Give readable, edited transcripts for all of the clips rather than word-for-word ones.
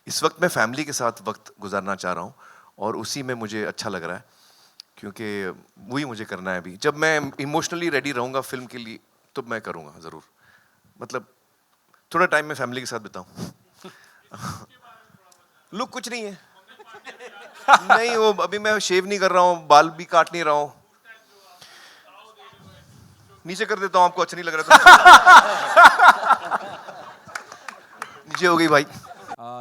इस वक्त मैं फैमिली के साथ वक्त गुजारना चाह रहा हूँ और उसी में मुझे अच्छा लग रहा है, क्योंकि वही मुझे करना है अभी। जब मैं इमोशनली रेडी रहूँगा फिल्म के लिए तो मैं करूँगा ज़रूर। मतलब थोड़ा टाइम मैं फैमिली के साथ बिताऊँ। लुक कुछ नहीं है। नहीं, वो अभी मैं शेव नहीं कर रहा हूँ, बाल भी काट नहीं रहा हूँ। नीचे कर देता हूँ, आपको अच्छा नहीं लग रहा तो। नीचे हो गई भाई।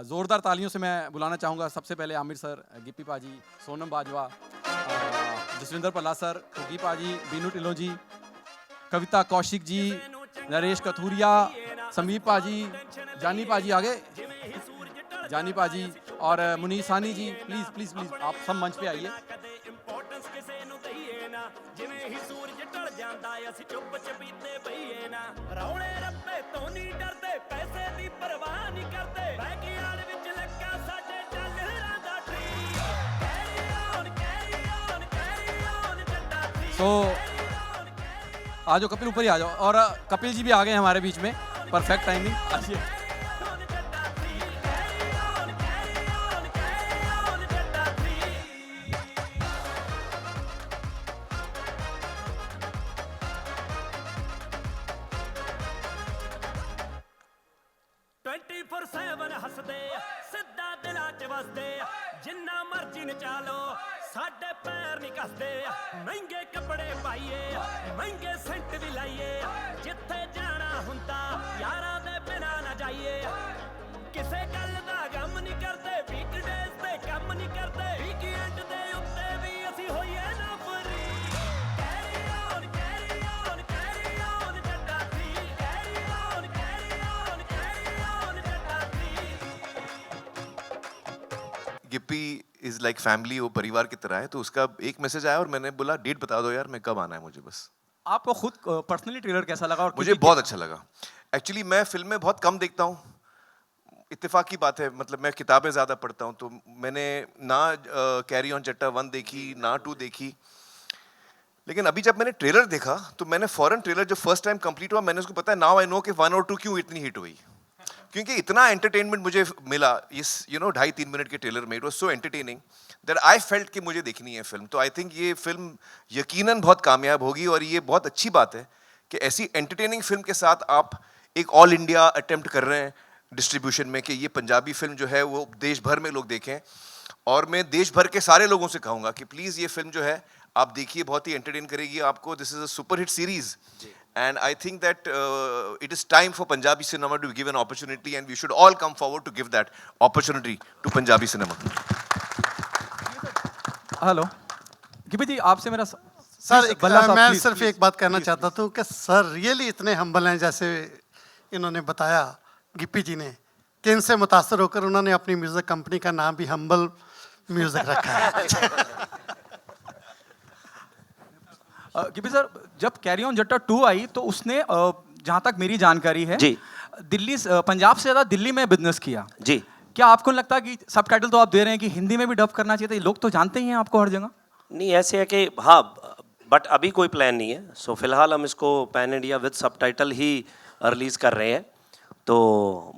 जोरदार तालियों से मैं बुलाना चाहूँगा सबसे पहले आमिर सर, गिप्पी पाजी, सोनम बाजवा, जसविंदर पल्ला सर, कुकी पाजी, बीनू टिल्लो जी, कविता कौशिक जी, नरेश कथूरिया, समीप पाजी, जानी पाजी आगे, जानी पाजी और मुनीस सानी जी। प्लीज़ प्लीज़ प्लीज़ आप सब मंच पे आइए। तो आ जाओ कपिल, ऊपर ही आ जाओ। और कपिल जी भी आ गए हमारे बीच में, परफेक्ट टाइमिंग। आइए। हसदे सिद्धा दिलां च वसदे जिन्ना मर्जी नचालो साडे पैर नहीं कसदे महंगे कपड़े पाइए महंगे सेंट भी लाइए जिथे जाना हुंदा यारां दे बिना ना जाइए किसे गल दा गम नहीं करदे वीकडेज ते कम नहीं करदे वीकेंड दे उत्ते भी असी होइए ना free Gippy is like family, वो परिवार की तरह है। तो उसका एक मैसेज आया और मैंने बोला डेट बता दो यार, मैं कब आना है मुझे बस। आपको खुद पर्सनली ट्रेलर कैसा लगा? और मुझे बहुत अच्छा लगा। एक्चुअली मैं फिल्में बहुत कम देखता हूँ, इत्तेफाक की बात है। मतलब मैं किताबें ज़्यादा पढ़ता हूँ, तो मैंने ना कैरी ऑन जट्टा 1 देखी ना 2 देखी। लेकिन अभी जब मैंने ट्रेलर देखा तो मैंने फॉरेन ट्रेलर जो फर्स्ट टाइम कंप्लीट हुआ, मैंने उसको पता है नाउ आई नो कि 1 और 2 क्यों इतनी हिट हुई। क्योंकि इतना एंटरटेनमेंट मुझे मिला इस 2.5-3 मिनट के ट्रेलर में। It was so entertaining that I felt कि मुझे देखनी है फिल्म। तो आई थिंक ये फिल्म यकीनन बहुत कामयाब होगी और ये बहुत अच्छी बात है कि ऐसी एंटरटेनिंग फिल्म के साथ आप एक ऑल इंडिया अटेम्प्ट कर रहे हैं डिस्ट्रीब्यूशन में, कि ये पंजाबी फिल्म जो है वो देश भर में लोग देखें। और मैं देश भर के सारे लोगों से कहूँगा कि प्लीज़ ये फिल्म जो है आप देखिए, बहुत ही एंटरटेन करेगी आपको। This is a super hit series and I think that it is time for Punjabi cinema to give an opportunity, and we should all come forward to give that opportunity to Punjabi cinema. Hello Gippy ji, आपसे मेरा sir मैं please, सिर्फ please, एक बात कहना please, चाहता था कि सर रियली इतने हम्बल हैं, जैसे इन्होंने बताया गिप्पी जी ने, कि इनसे मुतासर होकर उन्होंने अपनी म्यूज़िक कंपनी का नाम भी हम्बल म्यूज़िक रखा है। गिप्पी सर, जब कैरी ऑन जट्टा 2 आई तो उसने जहाँ तक मेरी जानकारी है जी, दिल्ली पंजाब से ज़्यादा दिल्ली में बिजनेस किया। जी। क्या आपको नहीं लगता कि सबटाइटल तो आप दे रहे हैं कि हिंदी में भी डब करना चाहिए था? लोग तो जानते ही हैं आपको हर जगह। नहीं, ऐसे है कि हाँ, बट अभी कोई प्लान नहीं है। सो फिलहाल हम इसको pan India with subtitle he release कर रहे हैं। तो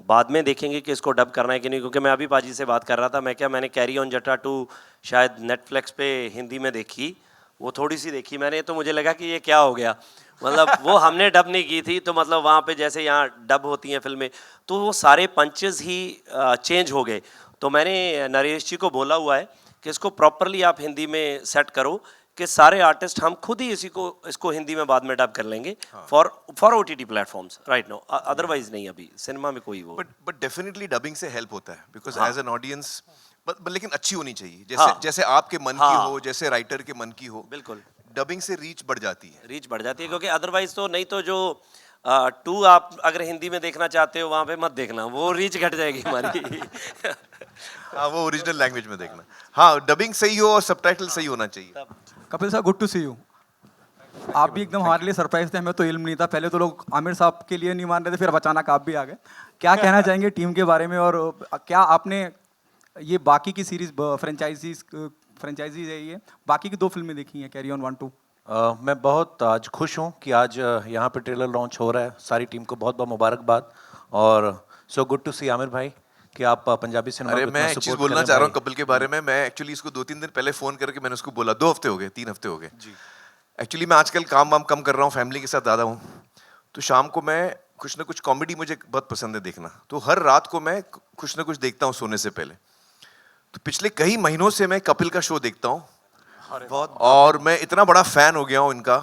बाद में देखेंगे कि इसको डब करना है कि नहीं, क्योंकि मैं अभी पाजी से बात कर रहा था। मैंने कैरी ऑन जट्टा 2 शायद नेटफ्लिक्स पे हिंदी में देखी, वो थोड़ी सी देखी मैंने, तो मुझे लगा कि ये क्या हो गया। मतलब वो हमने डब नहीं की थी, तो मतलब वहाँ पे जैसे यहाँ डब होती हैं फिल्में, तो वो सारे पंचेस ही चेंज हो गए। तो मैंने नरेश जी को बोला हुआ है कि इसको प्रॉपरली आप हिंदी में सेट करो, कि सारे आर्टिस्ट हम खुद ही इसको हिंदी में बाद में डब कर लेंगे for OTT platforms right now. Otherwise नहीं, अभी सिनेमा में कोई वो। बट डेफिनेटली डबिंग से हेल्प होता है, बिकॉज एज एन ऑडियंस, लेकिन अच्छी होनी चाहिए, जैसे जैसे आपके मन की हो, जैसे राइटर के मन की हो। बिल्कुल, डबिंग से रीच बढ़ जाती है। रीच बढ़ जाती है, क्योंकि अदरवाइज तो नहीं, तो जो 2 आप अगर हिंदी में देखना चाहते हो वहाँ पे मत देखना, वो रीच घट जाएगी हमारी। हाँ, वो ओरिजिनल लैंग्वेज में देखना। हाँ, डबिंग सही हो और सबटाइटल सही होना चाहिए। कपिल साहब, गुड टू सी यू। आप भी एकदम हमारे लिए सरप्राइज थे, हमें तो इल्म नहीं था। पहले तो लोग आमिर साहब के लिए नहीं मान रहे थे, फिर अचानक आप भी आ गए। क्या कहना चाहेंगे टीम के बारे में, और क्या आपने ये बाकी की सीरीज फ्रेंचाइजीज है, ये बाकी की 2 फिल्में देखी हैं, कैरी ऑन 1, 2? मैं बहुत आज खुश हूँ कि आज यहाँ पे ट्रेलर लॉन्च हो रहा है। सारी टीम को बहुत बहुत मुबारकबाद, और सो गुड टू सी आमिर भाई। कि आप पंजाबी सिनेमा अरे को मैं इतना एक चीज support बोलना करें चाह रहा हूँ भाई। कपिल के बारे में। मैं एक्चुअली इसको 2-3 दिन पहले फोन करके मैंने उसको बोला, 2 हफ्ते हो गए, 3 हफ्ते हो गए। एक्चुअली मैं आजकल काम वाम कम कर रहा हूँ, फैमिली के साथ ज़्यादा हूँ, तो शाम को मैं कुछ ना कुछ कॉमेडी मुझे बहुत पसंद है देखना, तो हर रात को मैं कुछ ना कुछ देखता हूँ सोने से पहले। तो पिछले कई महीनों से मैं कपिल का शो देखता हूँ और मैं इतना बड़ा फैन हो गया हूँ इनका।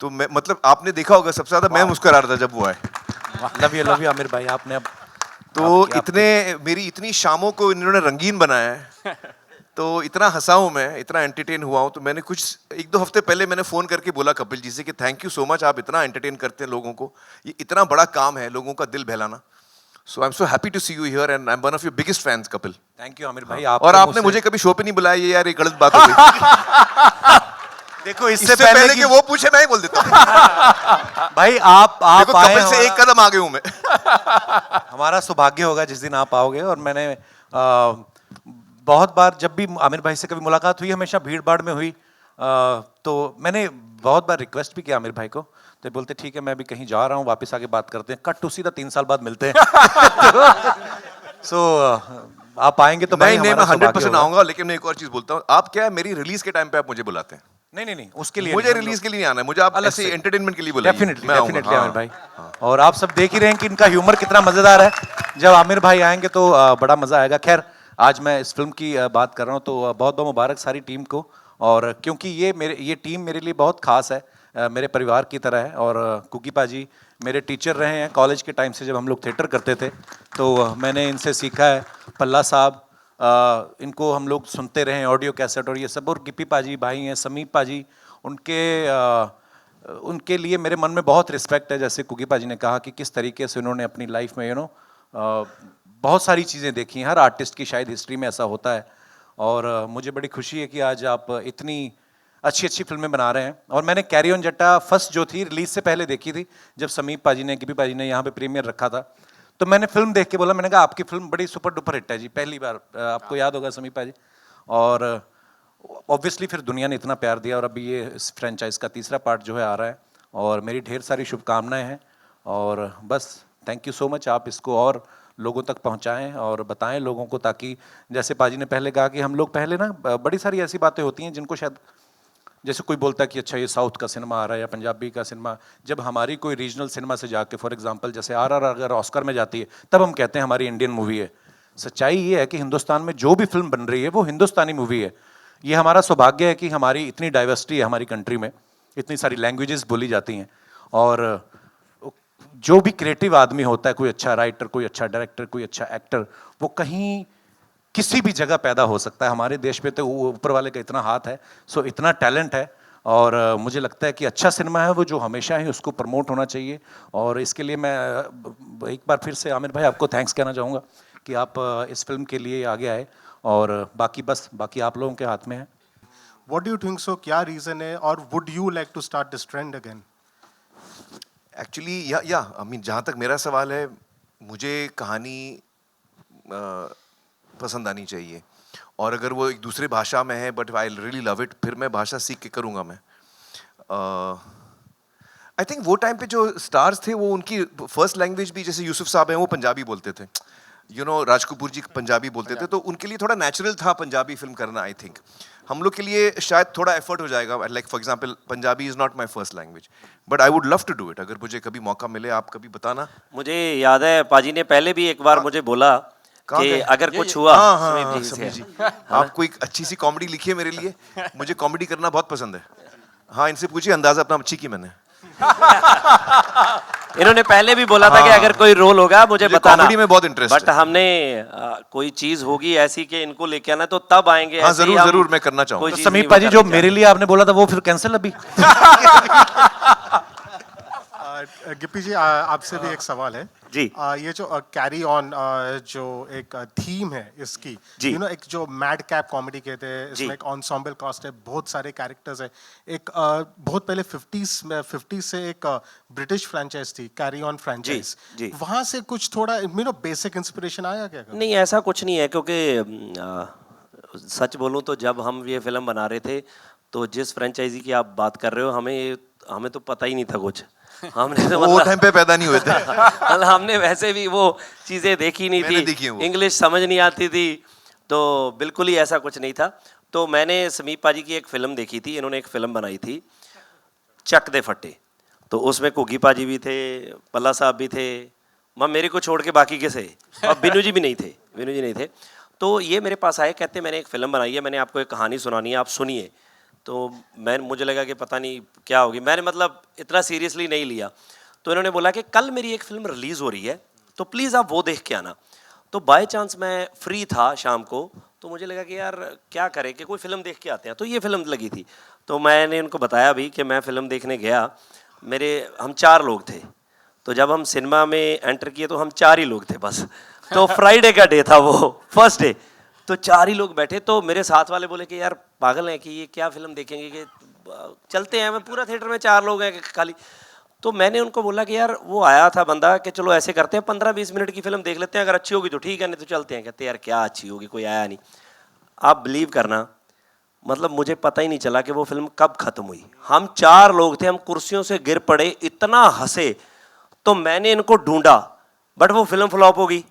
तो मैं मतलब आपने देखा होगा सबसे ज्यादा मैं मुस्कुरा रहा था जब वो आए। लव यू आमिर भाई, आपने अब तो इतने मेरी इतनी शामों को इन्होंने रंगीन बनाया है, तो इतना हंसा हूं मैं, इतना एंटरटेन हुआ हूं। तो मैंने कुछ 1-2 हफ्ते पहले मैंने फोन करके बोला कपिल जी से कि थैंक यू सो मच, आप इतना एंटरटेन करते हैं लोगों को, ये इतना बड़ा काम है लोगों का दिल बहलाना। So I am so happy to see you here and I am one of your biggest fans Kapil. Thank you Aamir भाई। और आपने मुझे कभी शो पे नहीं बुलाया, ये यार ये गलत बात हो गई। देखो इससे पहले कि वो पूछे मैं ही बोल देता हूँ। भाई आप देखो आए, कपिल से एक कदम आगे हूं मैं। हमारा सौभाग्य होगा जिस दिन आप आओगे। और मैंने बहुत बार जब भी आमिर भाई से कभी मुलाकात हुई, हमेशा भीड़ भाड़ में हुई, तो मैंने बहुत बार रिक्वेस्ट भी किया आमिर भाई को, तो बोलते ठीक है मैं भी कहीं जा रहा हूँ, वापस आके बात करते हैं। कट टू सीधा 3 साल बाद मिलते हैं। सो आप आएंगे तो भाई नहीं मैं हमारा सौभाग्य 100% होगा। आऊंगा, लेकिन मैं एक और चीज बोलता हूँ, आप क्या है मेरी रिलीज के टाइम पे आप मुझे बुलाते हैं, नहीं उसके लिए मुझे नहीं, हम रिलीज लोग- के लिए नहीं आना है, मुझे आप अलग ऐसे से। एंटरटेनमेंट के लिए बुलाइए। डेफिनेटली मैं आऊंगा, डेफिनेटली हाँ। आमिर भाई। और आप सब देख ही रहे हैं कि इनका ह्यूमर कितना मजेदार है। जब आमिर भाई आएंगे तो बड़ा मजा आएगा। खैर आज मैं इस फिल्म की बात कर रहा हूँ, तो बहुत बहुत मुबारक सारी टीम को। और क्योंकि ये टीम मेरे लिए बहुत खास है, मेरे परिवार की तरह है। और कुकी पाजी मेरे टीचर रहे हैं कॉलेज के टाइम से, जब हम लोग थिएटर करते थे तो मैंने इनसे सीखा है। पल्ला साहब, इनको हम लोग सुनते रहे ऑडियो कैसेट और ये सब। और गिप्पी पाजी भाई हैं, समीप पाजी, उनके लिए मेरे मन में बहुत रिस्पेक्ट है। जैसे कुकी पाजी ने कहा कि किस तरीके से उन्होंने अपनी लाइफ में बहुत सारी चीज़ें देखी हैं। हर आर्टिस्ट की शायद हिस्ट्री में ऐसा होता है। और मुझे बड़ी खुशी है कि आज आप इतनी अच्छी अच्छी फिल्में बना रहे हैं। और मैंने कैरी ऑन जट्टा फर्स्ट जो थी रिलीज से पहले देखी थी, जब समीप पाजी ने, गिप्पी पाजी ने यहाँ पे प्रीमियर रखा था, तो मैंने फिल्म देख के बोला, मैंने कहा आपकी फिल्म बड़ी सुपर डुपर हिट है जी, पहली बार। आपको याद होगा समीप पाजी। और ऑब्वियसली फिर दुनिया ने इतना प्यार दिया और अभी ये इस फ्रेंचाइज का तीसरा पार्ट जो है आ रहा है, और मेरी ढेर सारी शुभकामनाएं हैं। और बस थैंक यू सो मच, आप इसको और लोगों तक पहुंचाएं और बताएं लोगों को, ताकि जैसे पाजी ने पहले कहा कि हम लोग पहले ना बड़ी सारी ऐसी बातें होती हैं जिनको शायद, जैसे कोई बोलता है कि अच्छा ये साउथ का सिनेमा आ रहा है या पंजाबी का सिनेमा, जब हमारी कोई रीजनल सिनेमा से जाके, फॉर एग्जांपल जैसे RRR अगर ऑस्कर में जाती है, तब हम कहते हैं हमारी इंडियन मूवी है। सच्चाई ये है कि हिंदुस्तान में जो भी फिल्म बन रही है वो हिंदुस्तानी मूवी है। ये हमारा सौभाग्य है कि हमारी इतनी डाइवर्सिटी है हमारी कंट्री में, इतनी सारी लैंग्वेजेस बोली जाती हैं। और जो भी क्रिएटिव आदमी होता है, कोई अच्छा राइटर, कोई अच्छा डायरेक्टर, कोई अच्छा एक्टर, वो कहीं किसी भी जगह पैदा हो सकता है। हमारे देश पे तो ऊपर वाले का इतना हाथ है, सो इतना टैलेंट है। और मुझे लगता है कि अच्छा सिनेमा है वो जो हमेशा ही उसको प्रमोट होना चाहिए। और इसके लिए मैं एक बार फिर से आमिर भाई आपको थैंक्स कहना चाहूँगा कि आप इस फिल्म के लिए आगे आए। और बाकी आप लोगों के हाथ में है। What do you think so? क्या रीजन है, और would you like to start this trend again? Actually या आई मीन जहाँ तक मेरा सवाल है, मुझे कहानी पसंद आनी चाहिए, और अगर वो एक दूसरे भाषा में है but I really love it, फिर मैं भाषा सीख के करूँगा मैं। आई थिंक वो टाइम पे जो स्टार्स थे वो उनकी फर्स्ट लैंग्वेज भी, जैसे यूसुफ साहब हैं वो पंजाबी बोलते थे, राज कपूर जी पंजाबी बोलते थे, तो उनके लिए थोड़ा नेचुरल था पंजाबी फिल्म करना। आई थिंक हम लोग के लिए शायद थोड़ा एफर्ट हो जाएगा, like for example Punjabi is not my first language, but I would love to do it. अगर मुझे कभी मौका मिले, आप कभी बताना। मुझे याद है पाजी ने पहले भी एक बार मुझे बोला कि गए? अगर कुछ हुआ हाँ सुमित हाँ जी से। समीर जी, आप कोई अच्छी सी कॉमेडी लिखिए मेरे लिए, मुझे कॉमेडी करना बहुत पसंद है। हाँ इनसे पूछिए, अंदाजा अपना अच्छी की मैंने। इन्होंने पहले भी बोला था कि अगर कोई रोल होगा मुझे बताना। कॉमेडी में बहुत इंटरेस्ट बट हमने कोई चीज होगी ऐसी कि इनको लेके आना, तो तब आएंगे। हाँ ऐसे ही जरूर हम जरूर मैं करना चाहूँगा। कोई तो चीज़ समीप नहीं पाजी जो बताना मेरे लिए आपने बोला था वो फिर कैंसिल अभी। गिप्पी जी, आपसे भी एक सवाल है जी। ये जो कैरी ऑन जो एक थीम है इसकी, जी। एक जो मैड कैप कॉमेडी कहते हैं, जी। इसमें एक एंसेम्बल कास्ट है, बहुत सारे कैरेक्टर्स है। एक बहुत पहले 50s से एक ब्रिटिश फ्रेंचाइज थी, कैरी ऑन फ्रेंचाइज, जी। वहां से कुछ थोड़ा बेसिक इंस्पिरेशन आया क्या? नहीं ऐसा कुछ नहीं है, क्योंकि सच बोलूं तो जब हम ये फिल्म बना रहे थे तो जिस फ्रेंचाइजी की आप बात कर रहे हो, हमें तो पता ही नहीं था कुछ। हमने तो वो टाइम पे पैदा नहीं हुए थे। मतलब हमने वैसे भी वो चीज़ें देखी नहीं मैंने देखी थी, हैं वो। इंग्लिश समझ नहीं आती थी, तो बिल्कुल ही ऐसा कुछ नहीं था। तो मैंने समीप पाजी की एक फ़िल्म देखी थी, इन्होंने एक फ़िल्म बनाई थी चक दे फटे, तो उसमें घुग्गी पाजी भी थे, पल्ला साहब भी थे, मेरे को छोड़ के बाकी के से, और बिनू जी भी नहीं थे, बिनू जी नहीं थे। तो ये मेरे पास आए, कहते मैंने एक फ़िल्म बनाई है, मैंने आपको एक कहानी सुनानी है, आप सुनिए। तो मुझे लगा कि पता नहीं क्या होगी, मैंने मतलब इतना सीरियसली नहीं लिया। तो इन्होंने बोला कि कल मेरी एक फ़िल्म रिलीज़ हो रही है, तो प्लीज़ आप वो देख के आना। तो बाय चांस मैं फ्री था शाम को, तो मुझे लगा कि यार क्या करें कि कोई फ़िल्म देख के आते हैं, तो ये फ़िल्म लगी थी। तो मैंने उनको बताया भी कि मैं फ़िल्म देखने गया, हम 4 लोग थे, तो जब हम सिनेमा में एंटर किए तो हम 4 ही लोग थे बस। तो फ्राइडे का डे था वो, फर्स्ट डे, तो 4 ही लोग बैठे। तो मेरे साथ वाले बोले कि यार पागल हैं कि ये क्या फ़िल्म देखेंगे, कि चलते हैं। मैं पूरा थिएटर में 4 लोग हैं खाली। तो मैंने उनको बोला कि यार वो आया था बंदा, कि चलो ऐसे करते हैं 15-20 मिनट की फ़िल्म देख लेते हैं, अगर अच्छी होगी तो ठीक है, नहीं तो चलते हैं। कहते यार क्या अच्छी होगी, कोई आया नहीं। आप बिलीव करना, मतलब मुझे पता ही नहीं चला कि वो फिल्म कब खत्म हुई। हम 4 लोग थे, हम कुर्सियों से गिर पड़े, इतना हंसे। तो मैंने इनको ढूंढा, बट वो फिल्म फ्लॉप हो गई।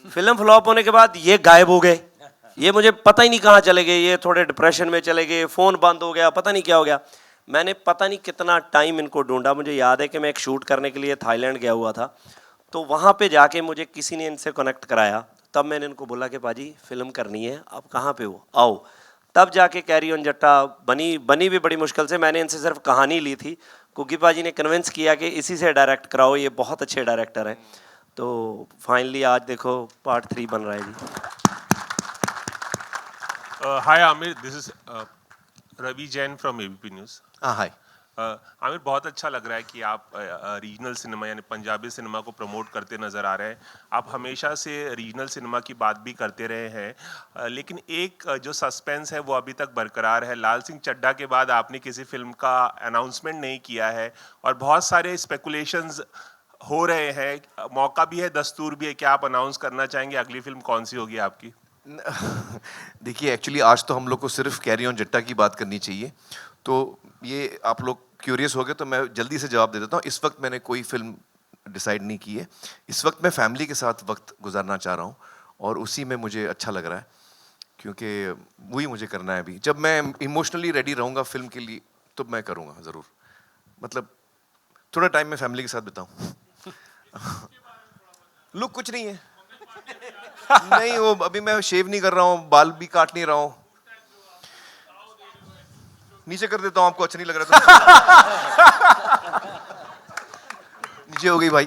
फिल्म फ्लॉप होने के बाद ये गायब हो गए, ये मुझे पता ही नहीं कहाँ चले गए, ये थोड़े डिप्रेशन में चले गए, फ़ोन बंद हो गया, पता नहीं क्या हो गया। मैंने पता नहीं कितना टाइम इनको ढूंढा। मुझे याद है कि मैं एक शूट करने के लिए थाईलैंड गया हुआ था, तो वहाँ पे जाके मुझे किसी ने इनसे कनेक्ट कराया। तब मैंने इनको बोला कि पाजी फिल्म करनी है, आप कहाँ पे हो, आओ। तब जाके कैरी ऑन जट्टा बनी भी बड़ी मुश्किल से। मैंने इनसे सिर्फ कहानी ली थी, कुकी पाजी ने कन्विंस किया कि इसी से डायरेक्ट कराओ, ये बहुत अच्छे डायरेक्टर हैं। तो फाइनली आज देखो पार्ट 3 बन रहा है जी। Hi Amir, this is Ravi Jain from ABP News. हाँ हाय। आमिर, बहुत अच्छा लग रहा है कि आप रीजनल सिनेमा यानी पंजाबी सिनेमा को प्रमोट करते नज़र आ रहे हैं। आप हमेशा से रीजनल सिनेमा की बात भी करते रहे हैं, लेकिन एक जो सस्पेंस है वो अभी तक बरकरार है। लाल सिंह चड्ढा के बाद आपने किसी फिल्म का अनाउंसमेंट नहीं किया है और बहुत सारे स्पेकुलेशंस हो रहे हैं, मौका भी है, दस्तूर भी है। क्या आप अनाउंस करना चाहेंगे अगली फिल्म कौन सी होगी आपकी? देखिए एक्चुअली आज तो हम लोग को सिर्फ कैरी ऑन जट्टा की बात करनी चाहिए, तो ये आप लोग क्यूरियस हो गए तो मैं जल्दी से जवाब दे देता हूँ। इस वक्त मैंने कोई फिल्म डिसाइड नहीं की है। इस वक्त मैं फैमिली के साथ वक्त गुजारना चाह रहा हूँ और उसी में मुझे अच्छा लग रहा है, क्योंकि वही मुझे करना है अभी। जब मैं इमोशनली रेडी रहूँगा फिल्म के लिए तो मैं करूँगा ज़रूर। मतलब थोड़ा टाइम मैं फैमिली के साथ बिताऊँ। लुक कुछ नहीं है। नहीं, वो अभी मैं शेव नहीं कर रहा हूँ, बाल भी काट नहीं रहा हूँ। नीचे कर देता हूँ, आपको अच्छा नहीं लग रहा तो नीचे हो गई भाई।